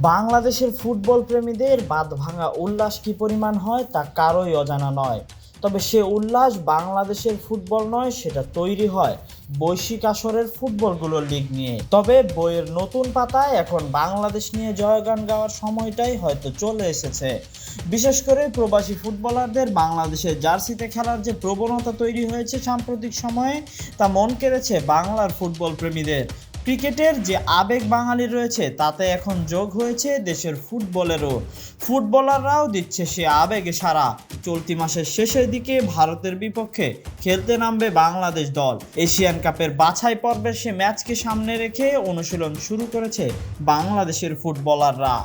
বাংলাদেশের ফুটবল প্রেমীদের বাঁধভাঙা উল্লাস কি পরিমাণ হয় তা কারোই অজানা নয়। তবে সে উল্লাস বাংলাদেশের ফুটবল নয়, সেটা তৈরি হয় বৈশ্বিক আসরের ফুটবলগুলোর লিগ নিয়ে। তবে বইয়ের নতুন পাতায় এখন বাংলাদেশ নিয়ে জয়গান গাওয়ার সময়টাই হয়তো চলে এসেছে। বিশেষ করে প্রবাসী ফুটবলারদের বাংলাদেশের জার্সিতে খেলার যে প্রবণতা তৈরি হয়েছে সাম্প্রতিক সময়ে, তা মন কেড়েছে বাংলার ফুটবল প্রেমীদের। ক্রিকেটের যে আবেগ বাঙালির রয়েছে তাতে এখন যোগ হয়েছে দেশের ফুটবলেরও। ফুটবলাররাও দিচ্ছে সে আবেগে সাড়া। চলতি মাসের শেষের দিকে ভারতের বিপক্ষে খেলতে নামবে বাংলাদেশ দল। এশিয়ান কাপের বাছাই পর্বের সে ম্যাচকে সামনে রেখে অনুশীলন শুরু করেছে বাংলাদেশের ফুটবলাররা।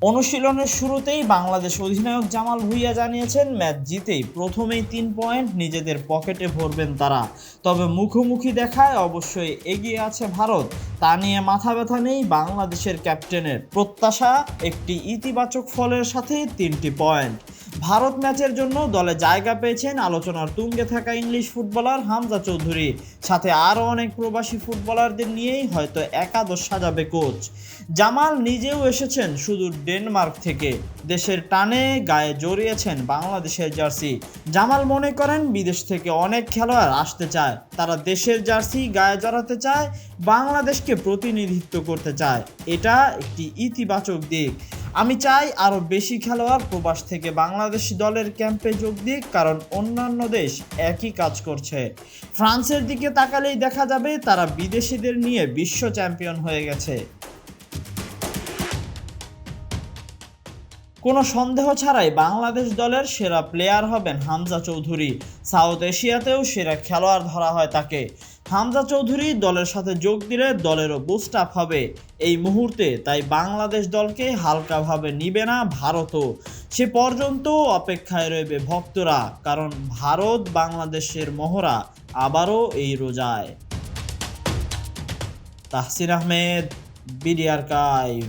অনুশীলনের শুরুতেই বাংলাদেশ অধিনায়ক জামাল ভুঁইয়া জানিয়েছেন, ম্যাচ জিতেই প্রথমেই 3 পয়েন্ট নিজেদের পকেটে ভরবেন তারা। তবে মুখোমুখি দেখায় অবশ্যই এগিয়ে আছে ভারত, তা নিয়ে মাথা ব্যথা নেই বাংলাদেশের ক্যাপ্টেনের। প্রত্যাশা একটি ইতিবাচক ফলের সাথে 3টি পয়েন্ট। ভারত ম্যাচের জন্য দলে জায়গা পেয়েছেন আলোচনার তুঙ্গে থাকা ইংলিশ ফুটবলার হামজা চৌধুরী, সাথে আরও অনেক প্রবাসী ফুটবলারদের নিয়েই হয়তো একাদশ সাজাবে কোচ। জামাল নিজেও এসেছেন সুদূর ডেনমার্ক থেকে, দেশের টানে গায়ে জড়িয়েছেন বাংলাদেশের জার্সি। জামাল মনে করেন বিদেশ থেকে অনেক খেলোয়াড় আসতে চায়, তারা দেশের জার্সি গায়ে জড়াতে চায়, বাংলাদেশকে প্রতিনিধিত্ব করতে চায়। এটা একটি ইতিবাচক দিক। আমি চাই আরও বেশি খেলোয়াড় প্রবাস থেকে বাংলাদেশি দলের ক্যাম্পে যোগ দিক, কারণ অন্যান্য দেশ একই কাজ করছে। ফ্রান্সের দিকে তাকালেই দেখা যাবে তারা বিদেশিদের নিয়ে বিশ্ব চ্যাম্পিয়ন হয়ে গেছে। কোনো সন্দেহ ছাড়াই বাংলাদেশ দলের সেরা প্লেয়ার হবেন হামজা চৌধুরী। সাউথ এশিয়াতেও সেরা খেলোয়াড় ধরা হয় তাকে। হামজা চৌধুরী দলের সাথে যোগ দিলে দলেরও বুস্ট আপ হবে এই মুহূর্তে, তাই বাংলাদেশ দলকে হালকাভাবে নিবে না ভারতও। সে পর্যন্ত অপেক্ষায় রইবে ভক্তরা, কারণ ভারত বাংলাদেশের মহড়া আবারও এই রোজায়। Tahsin Ahmed, BD archive.